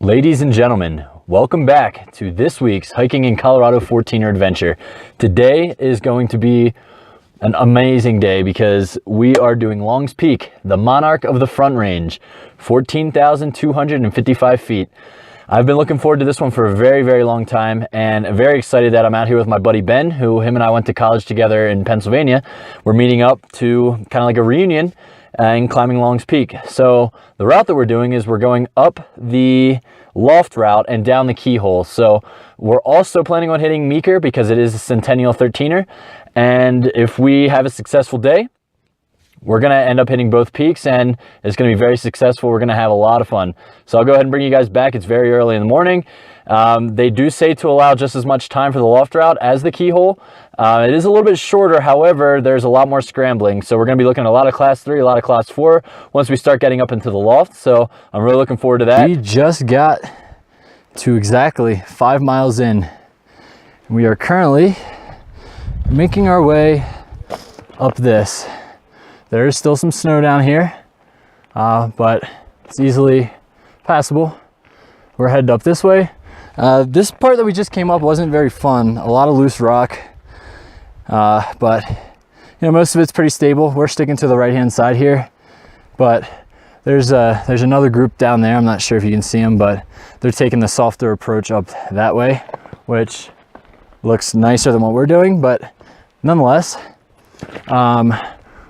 Ladies and gentlemen, welcome back to this week's Hiking in Colorado 14er adventure. Today is going to be an amazing day because we are doing Long's Peak, the Monarch of the Front Range, 14,255 feet. I've been looking forward to this one for a very, very long time, and very excited that I'm out here with my buddy Ben, who him and I went to college together in Pennsylvania. We're meeting up to kind of like a reunion and climbing Long's Peak. So the route that we're doing is we're going up the Loft route and down the Keyhole. So we're also planning on hitting Meeker because it is a Centennial 13er. And if we have a successful day, we're gonna end up hitting both peaks and it's gonna be very successful. We're gonna have a lot of fun. So I'll go ahead and bring you guys back. It's very early in the morning. They do say to allow just as much time for the Loft route as the Keyhole. It is a little bit shorter, however, there's a lot more scrambling. So we're gonna be looking at a lot of class 3, a lot of class 4 once we start getting up into the Loft. So I'm really looking forward to that. We just got to exactly 5 miles in. We are currently making our way up this. There is still some snow down here, but it's easily passable. We're headed up this way. This part that we just came up wasn't very fun. A lot of loose rock, but you know, most of it's pretty stable. We're sticking to the right-hand side here, but there's another group down there. I'm not sure if you can see them, but they're taking the softer approach up that way, which looks nicer than what we're doing, but nonetheless,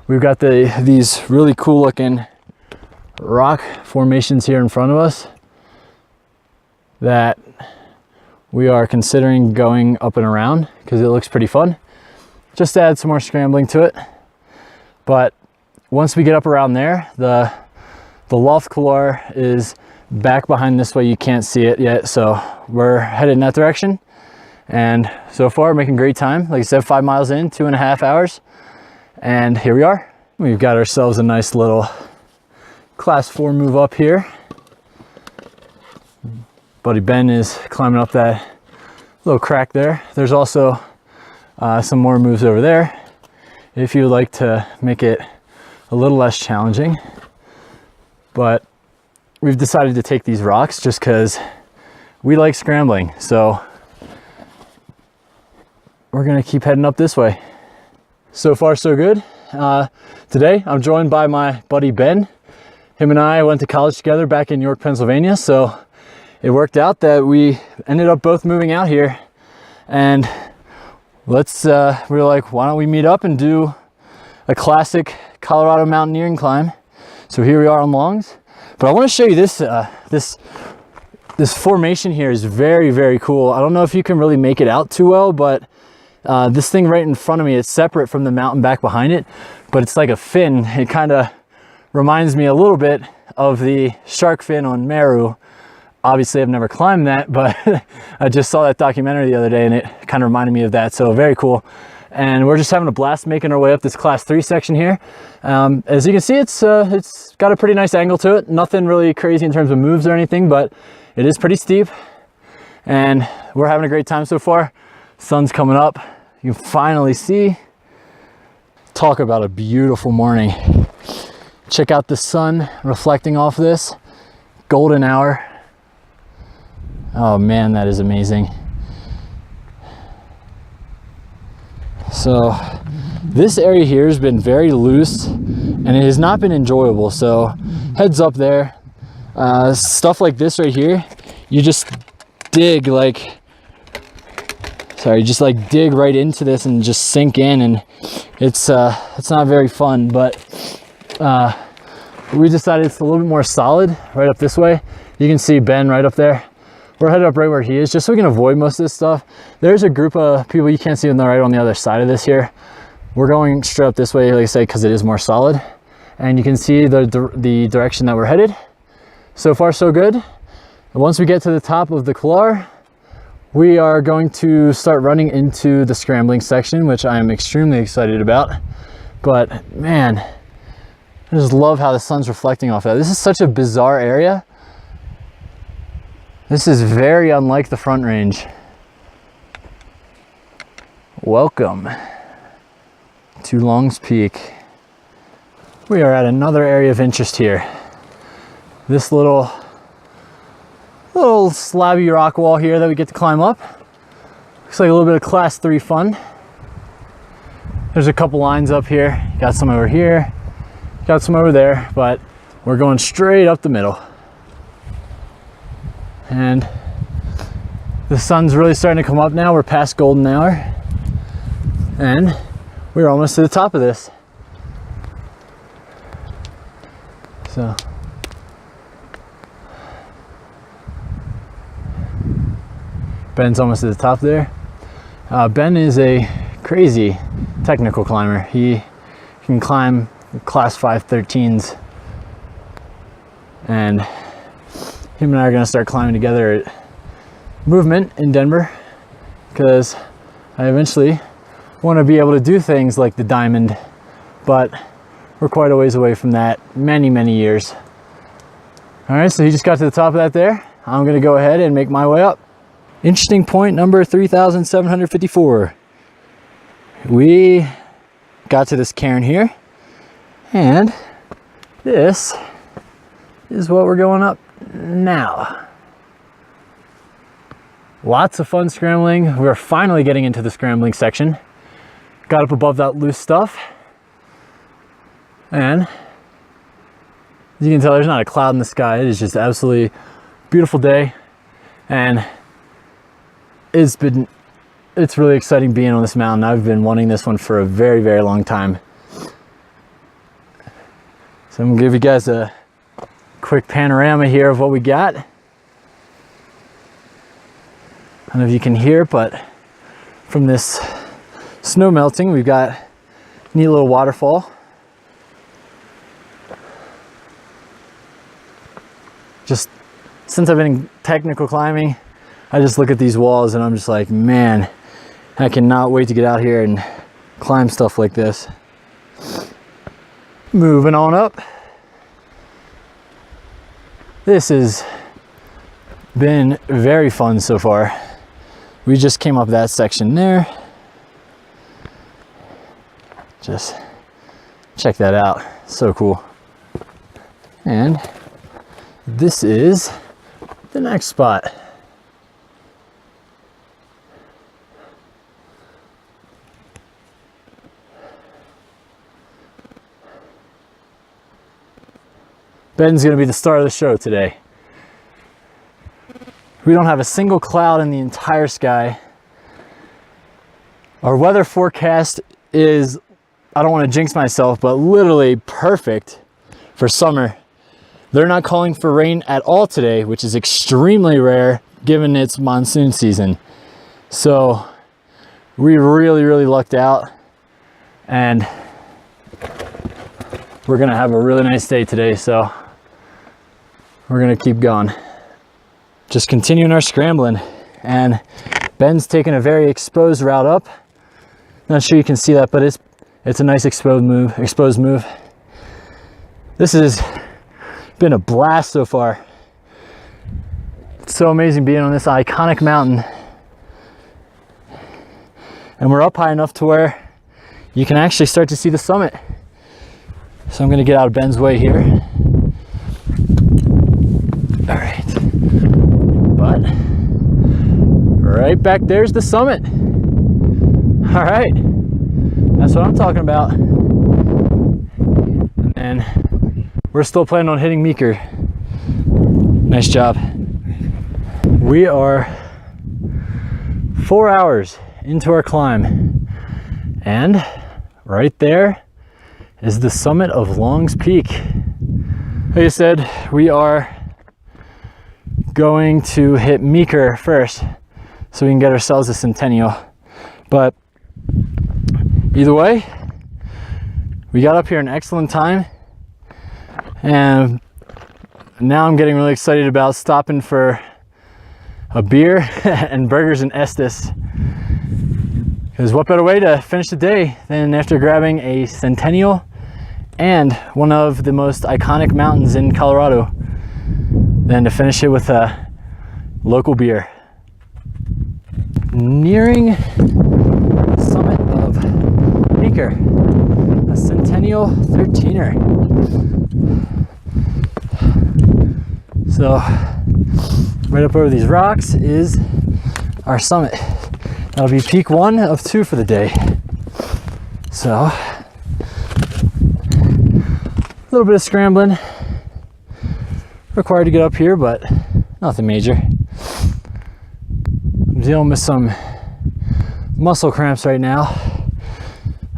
we've got these really cool looking rock formations here in front of us that we are considering going up and around because it looks pretty fun. Just to add some more scrambling to it. But once we get up around there, the Loft couloir is back behind this way. You can't see it yet, so we're headed in that direction. And so far, making great time. Like I said, 5 miles in, 2.5 hours. And here we are. We've got ourselves a nice little class 4 move up here. Buddy Ben is climbing up that little crack there. There's also some more moves over there if you would like to make it a little less challenging. But we've decided to take these rocks just because we like scrambling. So we're gonna keep heading up this way. So far, so good. Today, I'm joined by my buddy Ben. Him and I went to college together back in York, Pennsylvania. So it worked out that we ended up both moving out here. And we were like, why don't we meet up and do a classic Colorado mountaineering climb? So here we are on Longs. But I want to show you this, this formation here is very, very cool. I don't know if you can really make it out too well, but this thing right in front of me, it's separate from the mountain back behind it, but it's like a fin. It kind of reminds me a little bit of the shark fin on Meru. Obviously, I've never climbed that, but I just saw that documentary the other day and it kind of reminded me of that. So very cool. And we're just having a blast making our way up this class 3 section here. As you can see, it's got a pretty nice angle to it. Nothing really crazy in terms of moves or anything, but it is pretty steep. And we're having a great time so far. Sun's coming up. You can finally see. Talk about a beautiful morning. Check out the sun reflecting off this. Golden hour. Oh man, that is amazing. So this area here has been very loose and it has not been enjoyable. So heads up there. Stuff like this right here, you just dig like, just like dig right into this and just sink in, and it's not very fun, but we decided it's a little bit more solid right up this way. You can see Ben right up there. We're headed up right where he is just so we can avoid most of this stuff. There's a group of people you can't see on the right on the other side of this here. We're going straight up this way, like I say, because it is more solid, and you can see the direction that we're headed. So far, so good. And once we get to the top of the couloir, we are going to start running into the scrambling section, which I am extremely excited about. But man, I just love how the sun's reflecting off that. This is such a bizarre area. This is very unlike the Front Range. Welcome to Long's Peak. We are at another area of interest here. This little little slabby rock wall here that we get to climb up. Looks like a little bit of class 3 fun. There's a couple lines up here. Got some over here, got some over there, but we're going straight up the middle. And the sun's really starting to come up now. We're past golden hour and we're almost to the top of this. So Ben's almost at the top there. Ben is a crazy technical climber. He can climb class 513s, and him and I are going to start climbing together at Movement in Denver, because I eventually want to be able to do things like the Diamond, but we're quite a ways away from that, many years. All right, so he just got to the top of that there. I'm going to go ahead and make my way up. Interesting point number 3,754. We got to this cairn here, and this is what we're going up now. Lots of fun scrambling. We're finally getting into the scrambling section. Got up above that loose stuff, and as you can tell, there's not a cloud in the sky. It is just absolutely beautiful day, and it's really exciting being on this mountain. I've been wanting this one for a very long time. So I'm gonna give you guys a quick panorama here of what we got. I don't know if you can hear, but from this snow melting, we've got a neat little waterfall. Just since I've been in technical climbing, I just look at these walls and I'm just like, man, I cannot wait to get out here and climb stuff like this. Moving on up. This has been very fun so far. We just came up that section there. Just check that out, so cool. And this is the next spot. Ben's gonna be the star of the show today. We don't have a single cloud in the entire sky. Our weather forecast is, I don't want to jinx myself, but literally perfect for summer. They're not calling for rain at all today, which is extremely rare given it's monsoon season. So we really lucked out, and we're gonna have a really nice day today. So we're gonna keep going. Just continuing our scrambling, and Ben's taking a very exposed route up. Not sure you can see that, but it's a nice exposed move. This has been a blast so far. It's so amazing being on this iconic mountain, and we're up high enough to where you can actually start to see the summit. So I'm going to get out of Ben's way here. All right. But right back there's the summit. All right, that's what I'm talking about. And then we're still planning on hitting Meeker. Nice job. We are 4 hours into our climb, and right there is the summit of Long's Peak. Like I said, we are going to hit Meeker first so we can get ourselves a Centennial. But either way, we got up here in excellent time, and now I'm getting really excited about stopping for a beer and burgers in Estes, because what better way to finish the day than after grabbing a Centennial and one of the most iconic mountains in Colorado than to finish it with a local beer. Nearing the summit of Meeker, a Centennial 13er. So Right up over these rocks is our summit. That'll be peak 1 of 2 for the day. So, a little bit of scrambling required to get up here, but nothing major. I'm dealing with some muscle cramps right now.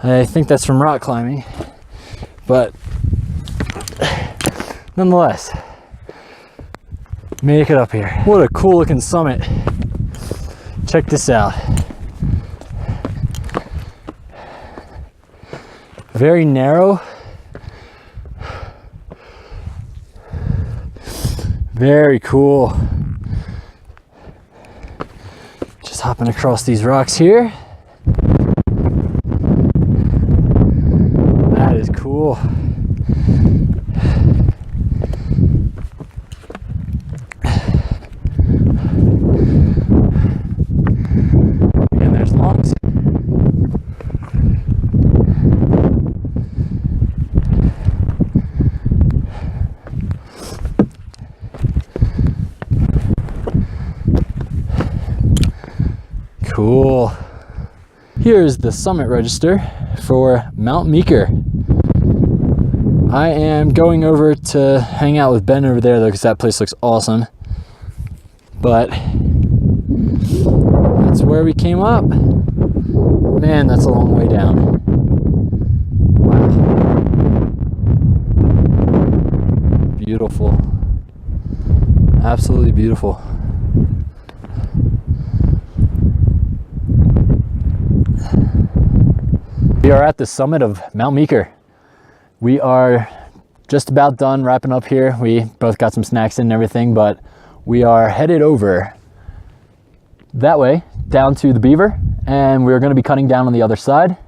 I think that's from rock climbing, but nonetheless, make it up here. What a cool looking summit. Check this out. Very narrow. Very cool. Just hopping across these rocks here. That is cool. And there's Longs. Cool. Here's the summit register for Mount Meeker. I am going over to hang out with Ben over there though, because that place looks awesome. But that's where we came up. Man, that's a long way down. Wow. Beautiful. Absolutely beautiful. We are at the summit of Mount Meeker. We are just about done wrapping up here. We both got some snacks in and everything, but we are headed over that way down to the Beaver, and we're going to be cutting down on the other side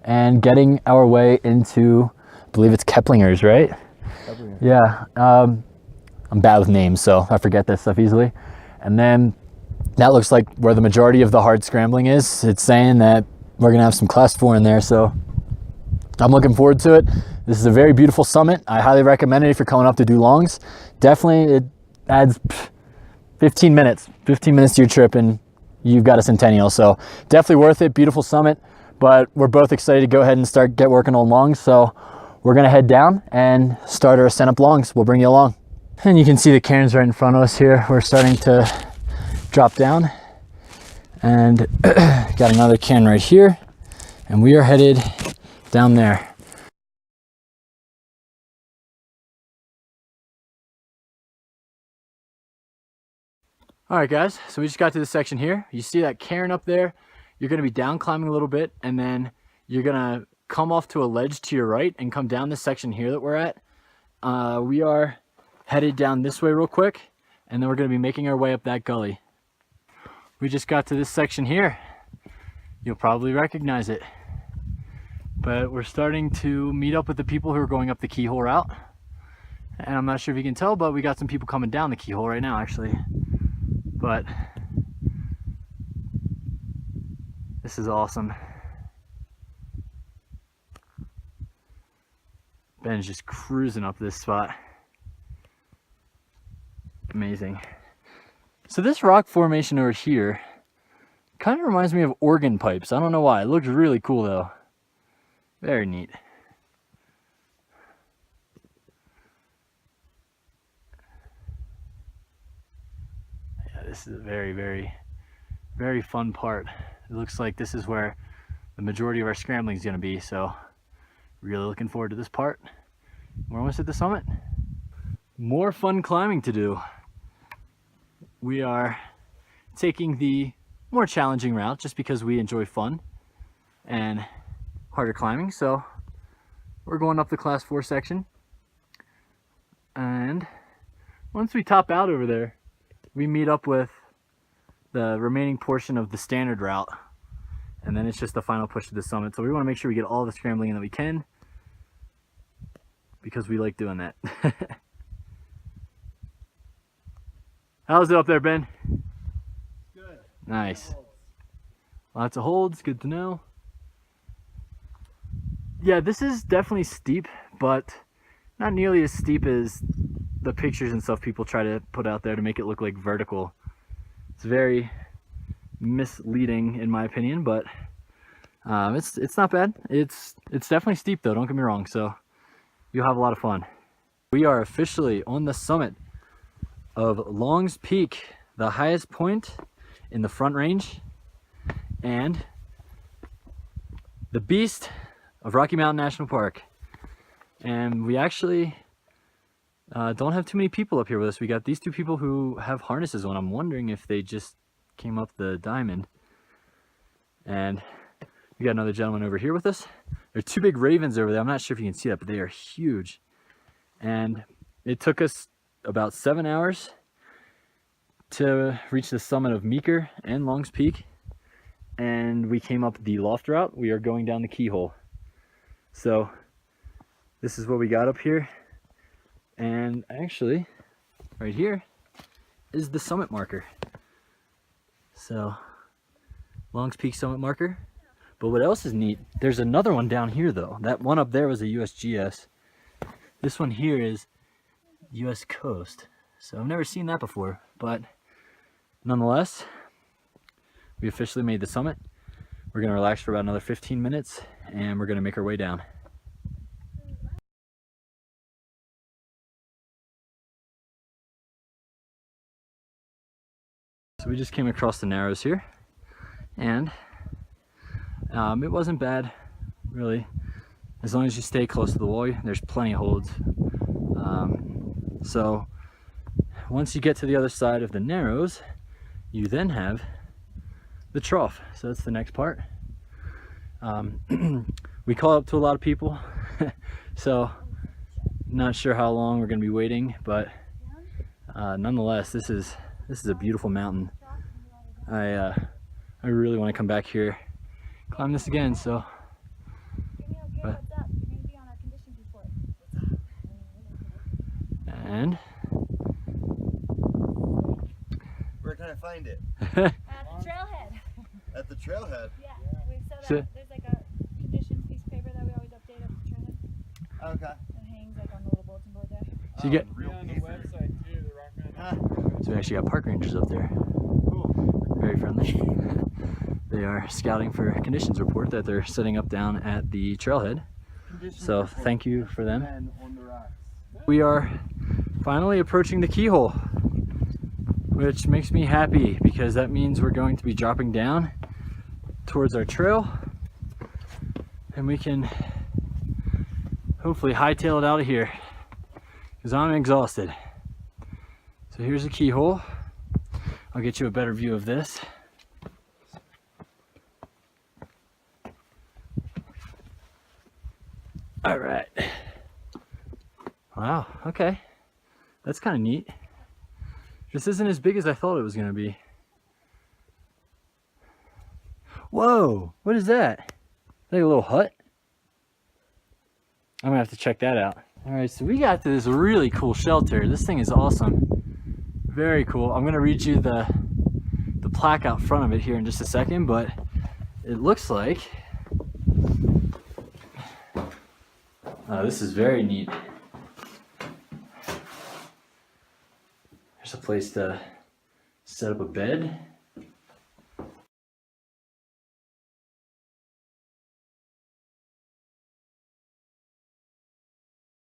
and getting our way into, I believe it's Keplinger's, right? Keplinger. Yeah. I'm bad with names, so I forget that stuff easily. And then that looks like where the majority of the hard scrambling is. It's saying that we're gonna have some class 4 in there, so I'm looking forward to it. This is a very beautiful summit. I highly recommend it if you're coming up to do longs. Definitely, it adds 15 minutes to your trip and you've got a Centennial, so definitely worth it. Beautiful summit, but we're both excited to go ahead and get working on longs, so we're gonna head down and start our ascent up longs. We'll bring you along. And you can see the cairns right in front of us here. We're starting to drop down. And got another cairn right here, and we are headed down there. All right, guys, so we just got to this section here. You see that cairn up there? You're gonna be down climbing a little bit, and then you're gonna come off to a ledge to your right and come down this section here that we're at. We are headed down this way real quick, and then we're gonna be making our way up that gully. We just got to this section here. You'll probably recognize it. But we're starting to meet up with the people who are going up the Keyhole route. And I'm not sure if you can tell, but we got some people coming down the Keyhole right now, actually. But this is awesome. Ben's just cruising up this spot. Amazing. So this rock formation over here kind of reminds me of organ pipes. I don't know why. It looks really cool though. Very neat. Yeah, this is a very, very, very fun part. It looks like this is where the majority of our scrambling is going to be. So really looking forward to this part. We're almost at the summit. More fun climbing to do. We are taking the more challenging route just because we enjoy fun and harder climbing. So we're going up the class 4 section. And once we top out over there, we meet up with the remaining portion of the standard route. And then it's just the final push to the summit. So we want to make sure we get all the scrambling in that we can because we like doing that. How's it up there, Ben? Good. Nice. Lots of holds, good to know. Yeah, this is definitely steep, but not nearly as steep as the pictures and stuff people try to put out there to make it look like vertical. It's very misleading in my opinion, but it's not bad. It's definitely steep though, don't get me wrong, so you'll have a lot of fun. We are officially on the summit of Long's Peak, the highest point in the Front Range and the beast of Rocky Mountain National Park. And we actually don't have too many people up here with us. We got these two people who have harnesses on. I'm wondering if they just came up the diamond. And we got another gentleman over here with us. There are two big ravens over there. I'm not sure if you can see that, but they are huge. And it took us about 7 hours to reach the summit of Meeker and Long's Peak. And we came up the Loft route. We are going down the Keyhole. So this is what we got up here. And actually, right here is the summit marker. So, Long's Peak summit marker. But what else is neat, there's another one down here though. That one up there was a USGS. This one here is US Coast. So I've never seen that before, but nonetheless, we officially made the summit. We're gonna relax for about another 15 minutes and we're gonna make our way down. So we just came across the Narrows here, and it wasn't bad, really. As long as you stay close to the wall, there's plenty of holds. So once you get to the other side of the Narrows, you then have the trough. So that's the next part. We call up to a lot of people, so not sure how long we're going to be waiting, but nonetheless, this is a beautiful mountain. I really want to come back here, climb this again. So, but, and where can I find it? At the trailhead. At the trailhead? Yeah, we said that there's like a conditions piece of paper that we always update at the trailhead. Okay. It hangs like on the little bulletin board there. so you get, On the website too, the rmnp. so we actually got park rangers up there. Cool. Very friendly. They are scouting for a conditions report that they're setting up down at the trailhead. So thank you for them. On the rocks. We are finally approaching the Keyhole, which makes me happy because that means we're going to be dropping down towards our trail and we can hopefully hightail it out of here because I'm exhausted. So here's the Keyhole. I'll get you a better view of this. All right. Wow, okay. That's kind of neat. This isn't as big as I thought it was gonna be. Whoa, what is that? Like a little hut? I'm gonna have to check that out. All right, so we got to this really cool shelter. This thing is awesome. Very cool. I'm gonna read you the plaque out front of it here in just a second, but it looks like, this is very neat. There's a place to set up a bed.